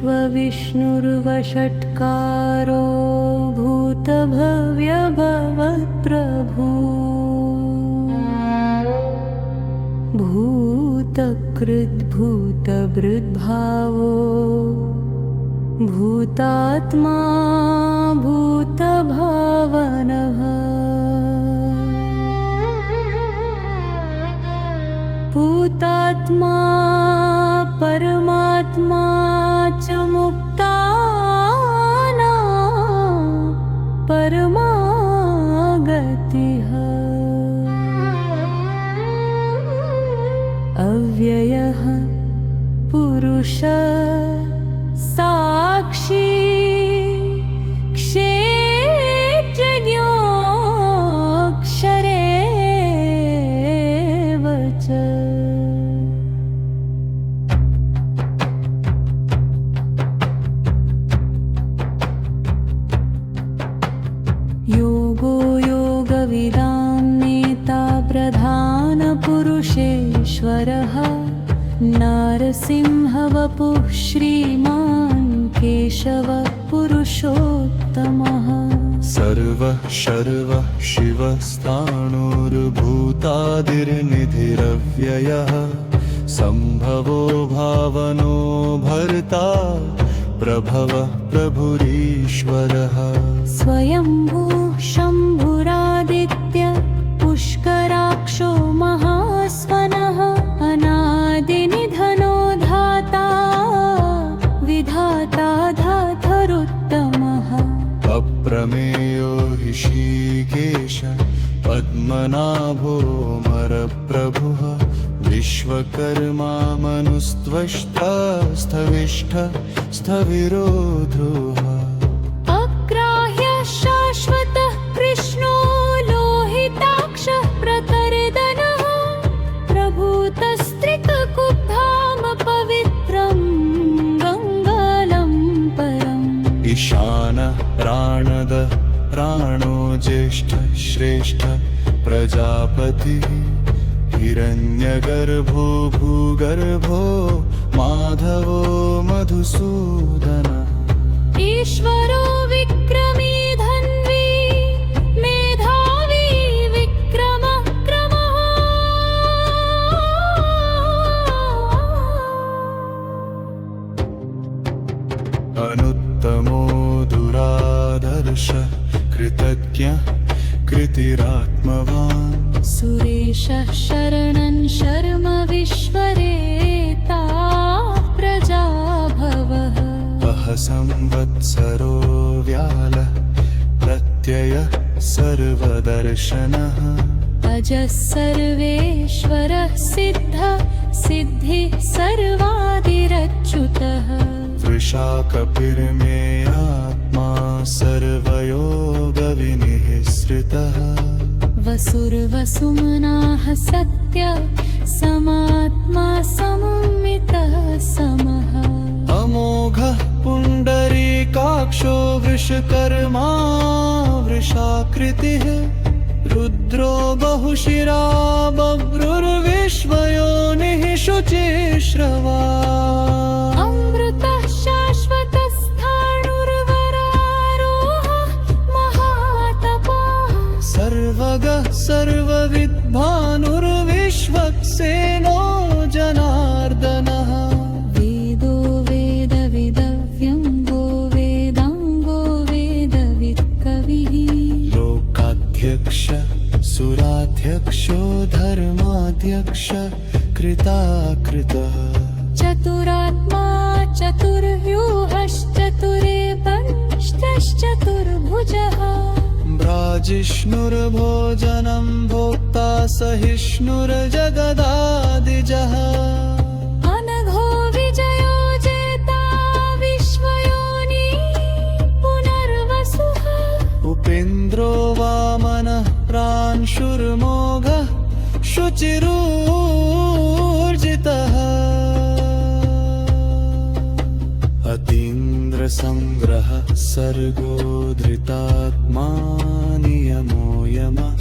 विश्वविष्णुर्वषट्कारो भूतभव्यभवत्प्रभु भूतकृद्भूतभृद्भावो भूतात्मा भूतभावनः भूतात्मा परमात्मा च मुक्तानां परमागतिः अव्ययः पुरुषः साक्षी क्षेत्रज्ञोऽक्षरेव च योगो योगविदां नेता प्रधानपुरुषेश्वरः नारसिंहवपुः श्रीमान् केशवः पुरुषोत्तमः सर्वः शर्वः शिवस्थाणुर्भूतादिर्निधिरव्ययः सम्भवो भावनो भर्ता प्रभवः प्रभुरीश्वरः स्वयंभू शम्भुरादित्य पुष्कराक्षो महास्वनः अनादिनिधनो धाता विधाता धातरुत्तमः अप्रमेयो ऋषिकेश पद्मनाभोऽमरप्रभुः विश्वकर्मा मनुस्त्वष्टा स्थविष्ठ स्थविरो ध्रुवः अग्राह्य शाश्वतः कृष्णो लोहिताक्षः प्रतर्दनः प्रभूतस्त्रिककुब्धामपवित्रं गङ्गालं परम् ईशानः प्राणदः प्राणो ज्येष्ठः श्रेष्ठः प्रजापतिः हिरण्यगर्भो भूगर्भो माधवो मधुसूदनः ईश्वरो विक्रमी धन्वी मेधावी विक्रमः क्रमः अनुत्तमो दुरादर्शः कृतज्ञः कृतिरात्मवान् सुरेशः शरणं शर्म विश्वरेता प्रजाभवः संवत्सरो व्यालः प्रत्ययः सर्वदर्शनः अजः सर्वेश्वरः सिद्धः सिद्धिः सर्वादिरच्युतः वृषा कपिर्मेयात्मा सर्वयोगविनिःसृतः वसुर्वसुमनाः सत्य समात्मा समुमितः समः अमोघः पुण्डरीकाक्षो वृषकर्मा वृषाकृतिः रुद्रो बहुशिरा बभ्रुर्विश्वयोनिः शुचिश्रवा अमृतः शाश्वतस्थाणुर्वरारोहः महातपः सर्वगः सर्वविद्भानुर्विश्वक्सेनो जनार्दनः वेदो वेदविदव्यङ्गो वेदाङ्गो वेदवित्कविः लोकाध्यक्ष सुराध्यक्षो धर्माध्यक्ष कृताकृतः चतुरात्मा चतुर्व्यूहश्चतुरेपञ्चश्चतुर्भुजः भ्राजिष्णुर्भोजनं भोक्ता सहिष्णुर्जगदादिजः अनघो विजयो जेता विश्वयोनि पुनर्वसुः उपेन्द्रो वामनः प्रांशुर्मोघः शुचिरूर्जितः अतीन्द्रसंग्रह सर्गो धृतात्मा नियमो यमः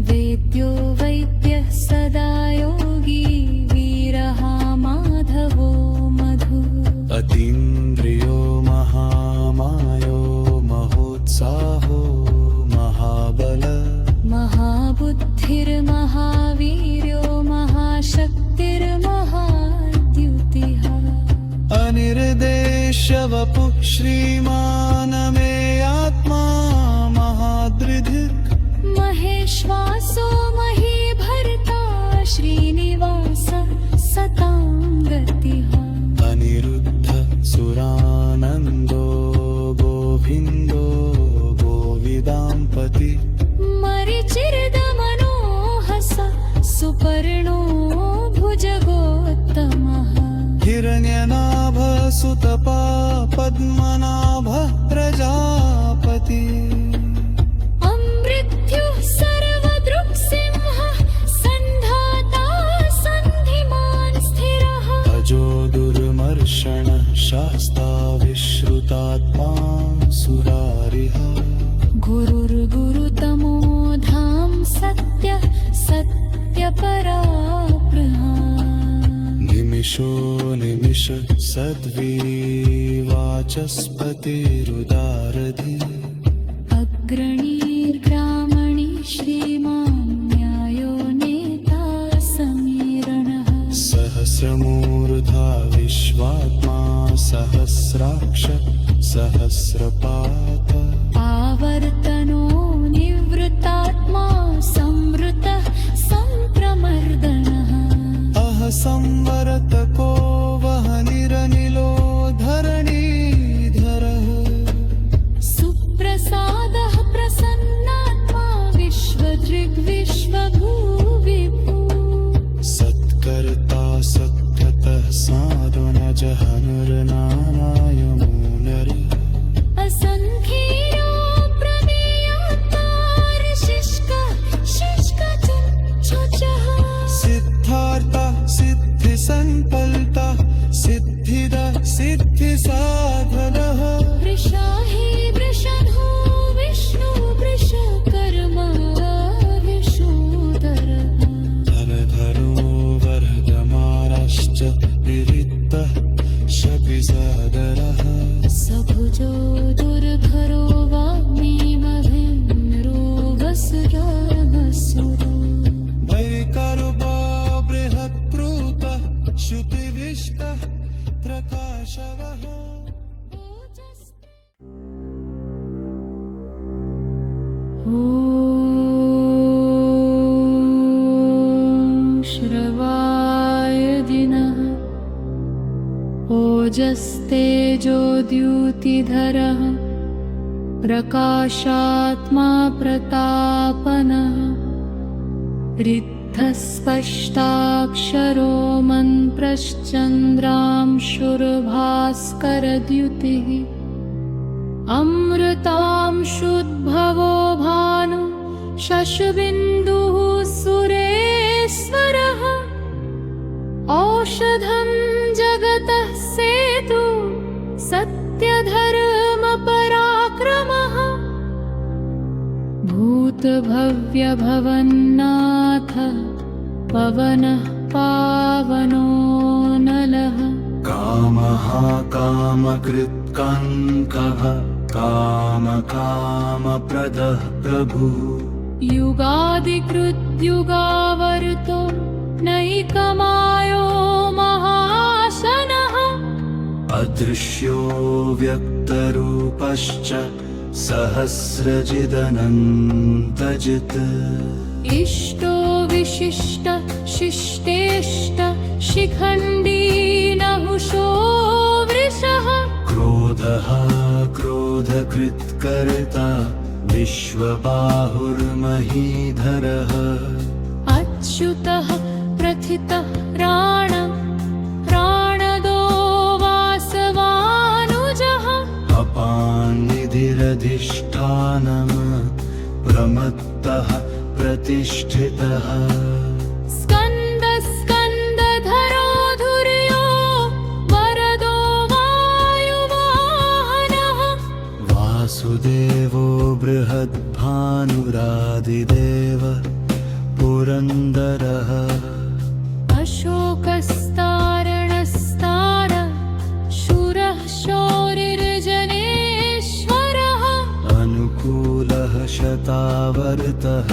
वेद्यो वैद्यः सदा योगी वीरः माधवो मधु अतीन्द्रिय दक्षवपुः श्रीमानमे आत्मा महादृधिक् महेश्वासो महीभर्ता श्रीनिवास सतां गतिः अनिरुद्ध सुरानन्दो गोविन्दो गोविदाम्पति मरिचिर्दमनोहस सुपर्णो भुजगोत्तमः हिरण्यनाभसुतपा पद्मनाभः प्रजापति अमृत्युः सर्वदृक्सिंहः सन्धाता सन्धिमान् स्थिरः अजो दुर्मर्षणः शास्ता विश्रुतात्मा सुरारिः गुरुर्गुरुतमो धाम सत्यः सत्यपराप्रहा निमिषो निमिष सद्विवाचस्पतिरुदारधि अग्रणीर्ग्रामणी श्रीमान् न्यायो नेता समीरणः सहस्रमूर्धा विश्वात्मा सहस्राक्ष सहस्रपात आवर्तनो निवृत्तात्मा संवृतः सम्प्रमर्दनः अह संवरतको वहनिरनिलो धरणीधरः सुप्रसादः प्रसन्नात्मा विश्वदृग्विश्वभूविभू सत्कर्ता सत्कतः साधु न जहनुर्नारायणो नरः असङ्ख्येयो प्रमेयात्मार्शिष्कचुच्चुचः सिद्धार्था सिद्धिसङ्कल्पः सिद्धिदा सिद्धिसाधनः वृषाहि वृषधो विष्णु वृषकर्मा विशूदरः धरधरो वर्धमानश्च विरिक्तः शपिसादरः सभुजो दुर्धरो वाग्मीमहेन्द्रो वसुरामसुरो वैकरुपा बृहत्प्रूतः श्रुतिविष्टः प्रकाशवः ॐ श्रवाय दिनः ओजस्तेजो द्युतिधरः प्रकाशात्मा प्रतापनः रिद्धस्पष्टाक्षरो मन्त्रश्चन्द्रांशुर्भास्करद्युतिः अमृतांशुद्भवो भानु शशबिन्दुः सुरेश्वरः औषधं जगतः सेतु सत्यधर्मपराक्रमः भूतभव्यभवन्नाथ पवनः पावनो नलः कामः कामकृत्कङ्कः कामकामप्रदः प्रभुः युगादिकृद्युगावर्तो नैकमायो महाशनः अदृश्यो व्यक्तरूपश्च सहस्रजिदनन्तजित् इष्टो विशिष्ट शिष्टेष्ट शिखण्डी नहुषो वृषः क्रोधः क्रोधकृत्कर्ता विश्वबाहुर्महीधरः अच्युतः प्रथितः प्राणदो वासवानुजः अपान्निधिरधिष्ठानम् प्रमत्तः प्रतिष्ठितः स्कन्दधरो धुर्यो वरदो वायुवाहनः वासुदेवो बृहद्भानुरादिदेव पुरन्दरः अशोकस्तारणस्तार शूरः शौरिर्जनेश्वरः अनुकूलः शतावर्तः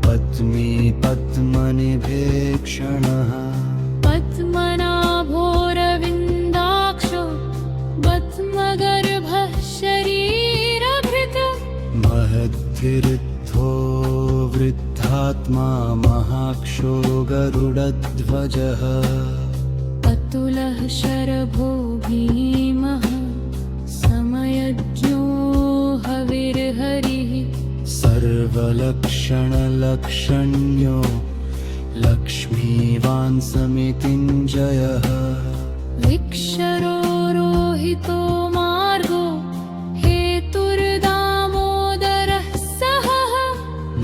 पत्नी पद्मनिभेक्षणः पद्मनाभोरविन्दाक्षो रथिरिद्धो वृद्धात्मा महाक्षो गरुडध्वजः अतुलः शरभो भीमः समयज्ञो हविर्हरिः सर्वलक्षणलक्षण्यो लक्ष्मीवान् समितिञ्जयः विक्षरो रोहितो मार्गो हेतुर्दामोदरः सहः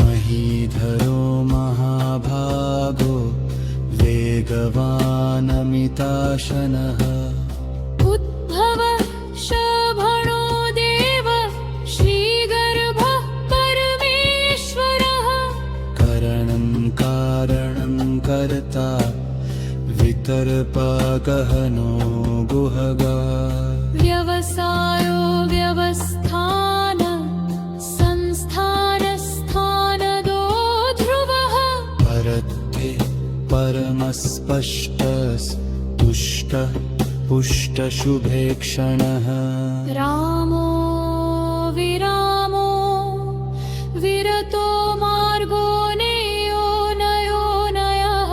महीधरो महाभागो वेगवानमिताशनः उद्भवः शोभनो देव श्रीगर्भः परमेश्वरः करणं कारणं कर्ता वितर्पगहनो गुहगा व्यवसायो व्यवस्थान संस्थानस्थानदो ध्रुवः परत्वे परमस्पष्टस्तुष्टः पुष्टशुभेक्षणः रामो विरामो विरतो मार्गो नेयो नयो नयः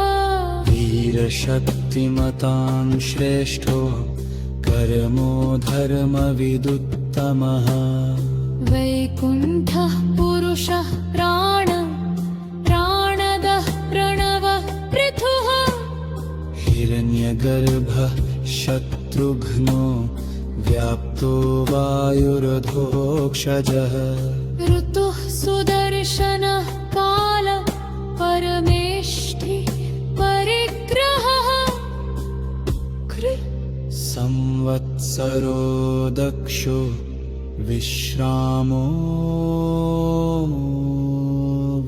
वीरशक्तिमतां श्रेष्ठो कर्मो धर्मविदुत्तमः वैकुण्ठः पुरुषः प्राणदः प्रणवः पृथुः हिरण्यगर्भः शत्रुघ्नो व्याप्तो वायुरधोक्षजः ऋतुः सुदर्शनः काल परमेष्ठि परिग्रहः संवत्सरो दक्षो विश्रामो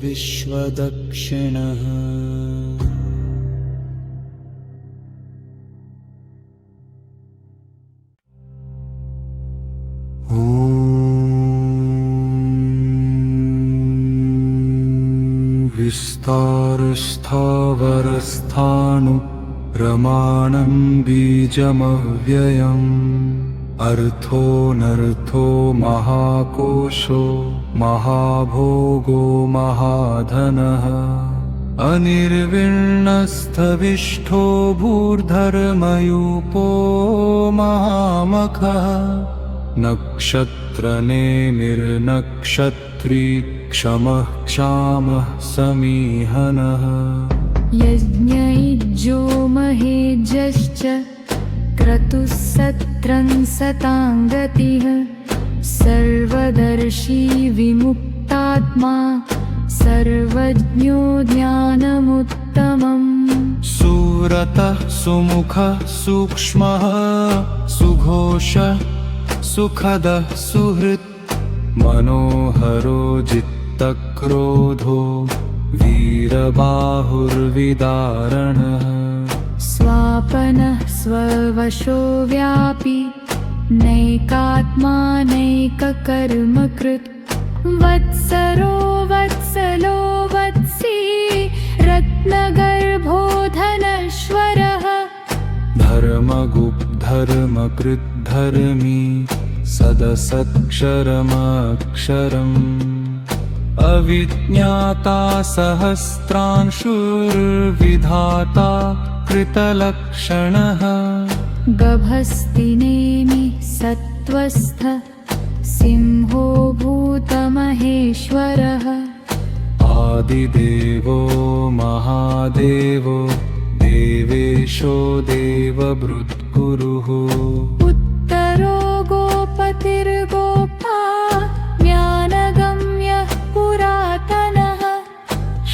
विश्वदक्षिणः विस्तारस्थावरस्थाणु प्रमाणं बीजमव्ययम् अर्थोऽनर्थो महाकोशो महाभोगो महाधनः अनिर्विण्णस्थविष्ठो भूर्धर्मयूपो महामखः नक्षत्रनेमिर्नक्षत्री क्षमः क्षामः समीहनः यज्ञयुज्यो महेज्यश्च क्रतुः सत्रं सताङ्गतिः सर्वदर्शी विमुक्तात्मा सर्वज्ञो ज्ञानमुत्तमम् सुव्रतः सुमुखः सूक्ष्मः सुघोषः सुखदः सुहृत् मनोहरो जित्तक्रोधो वीरबाहुर्विदारणः स्वापनः स्ववशो व्यापी नैकात्मा नैककर्मकृत् वत्सरो वत्सलो वत्सी रत्नगर्भो धनश्वरः धर्मगुप्धर्मकृद्धर्मी सदसत्क्षरमक्षरम् अविज्ञाता सहस्रांशुर्विधाता कृतलक्षणः गभस्तिनेमि सत्त्वस्थ सिंहो भूतमहेश्वरः आदिदेवो महादेवो देवेशो देवभृद्गुरुः उत्तरो गोपतिर्गोप्ता ज्ञानगम्यः पुरातनः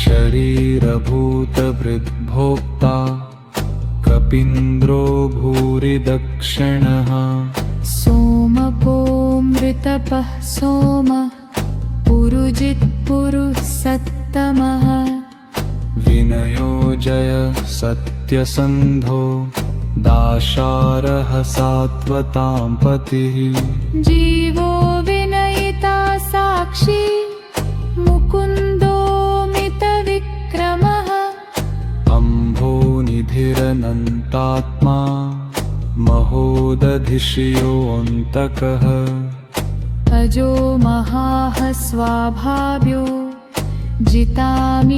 शरीरभूतभृद्भोक्ता कपीन्द्रो भूरिदक्षिणः सोमपोमृतपः सोमः पुरुजित्पुरुः सत्तमः विनयो जय सत्यसन्धो दाशारः सात्वतां पतिः जीवो विनयिता साक्षी मुकुन्दो मितविक्रमः अम्भोनिधिरनन्तात्मा महोदधिशयोऽन्तकः अजो महाः स्वाभाव्यो जितामीरमोदनः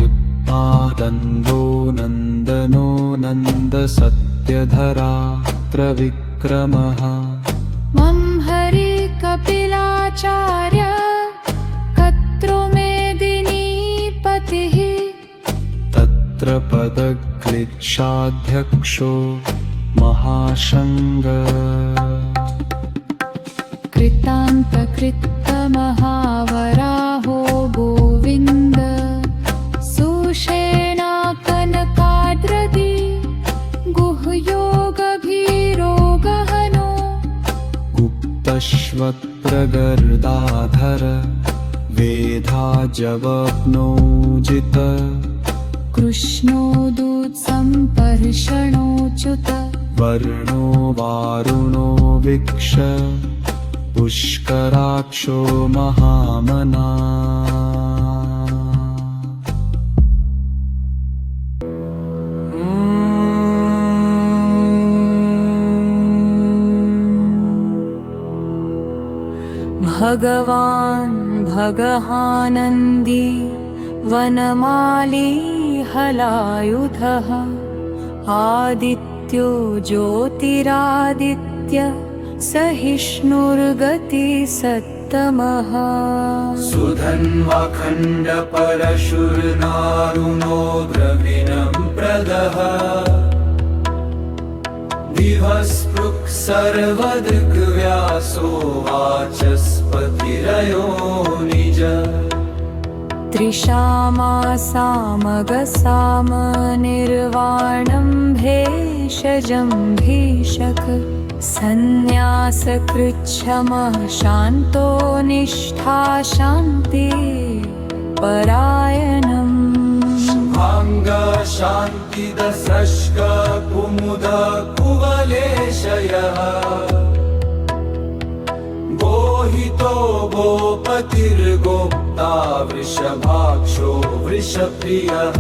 उत्पादन्दो नन्दनो नन्दसत्यधरा त्रिविक्रमः मंहरि कपिलाचार्य कत्रोमेदिनीपतिः तत्र पदक्लिच्छाध्यक्षो महाशङ्ग कृतान्तकृत्तमहावराहो गोविन्द सुषेणा कनकाद्रदि गुह्योगभीरोगहनो गुप्तश्वत्रगर्दाधर वेधाजवप्नोजित कृष्णोदूत्सम्पर्षणोच्युत वर्णो वारुणो वीक्ष पुष्कराक्षो महामना भगवान् भगहानन्दी वनमाली हलायुधः आदित्यो ज्योतिरादित्य सहिष्णुर्गतिसत्तमः सुधन्वखण्डपरशुर्नारुणो द्रविणं प्रदः दिवस्पृक् सर्वदृग्व्यासो वाचस्पतिरयो निज त्रिशामासामगसामनिर्वाणं भेषजं भीषक सन्न्यासकृच्छमः शान्तो निष्ठा शान्ति परायणम् शुभाङ्ग शान्तिदशस्क कुमुद कुवलेशयः गोहितो गोपतिर्गोप्ता वृषभाक्षो वृषप्रियः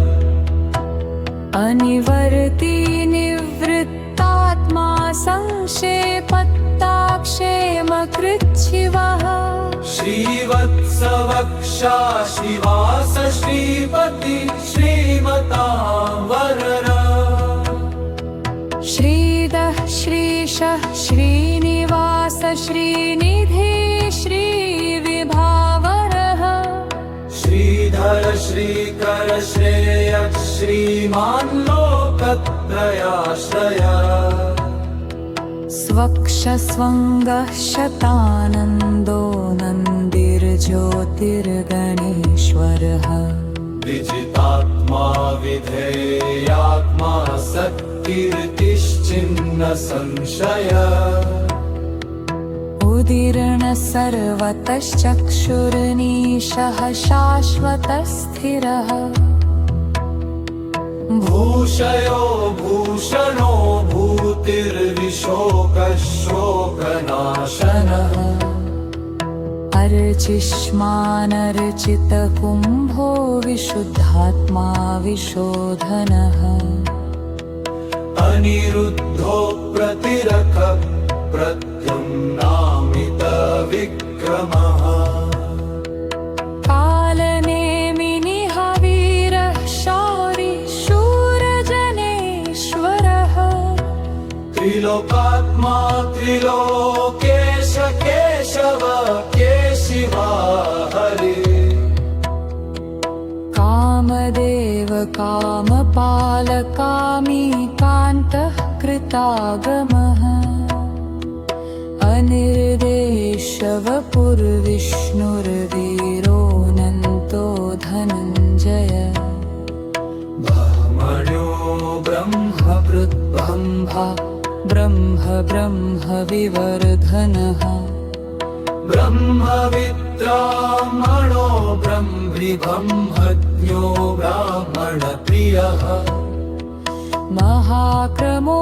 अनिवर्ति निवृत्तात्मा संक्षेपत्ताक्षेमकृच्छिवः श्रीवत्सवक्षा श्रीवास श्रीपति श्रीमतां वरर श्रीदः श्रीशः श्रीनिवास श्रीनिधि श्रीविभावरः श्रीधर श्रीकर श्रेय श्रीमान् लोकत्रयाश्रय स्वक्षस्वङ्गः शतानन्दो नन्दिर्ज्योतिर्गणेश्वरः विजितात्मा विधेयात्मा सत्कीर्तिश्चिन्न संशय उदीर्णः सर्वतश्चक्षुर्निशः शाश्वतस्थिरः भूषयो भूषणो भूतिर्विशोकशोकनाशनः अर्चिष्मानर्चितकुम्भो विशुद्धात्मा विशोधनः अनिरुद्धो प्रतिरख प्रद्युम्नामित विक्रमः कालनेमिनिः वीरः शौरी शूरजनेश्वरः त्रिलोकात्मा त्रिलोकेश केशव केशिवा हरि कामदेव कामपालकामी कान्तः कृतागमः अनिर्देशवपुर्विष्णुर्वीरोऽनन्तो धनञ्जय ब्रह्मण्यो ब्रह्मकृद्ब्रह्मा ब्रह्म ब्रह्म विवर्धनः ब्रह्मविद्रामणो ब्रह्मज्ञो ब्राह्मणप्रियः महाक्रमो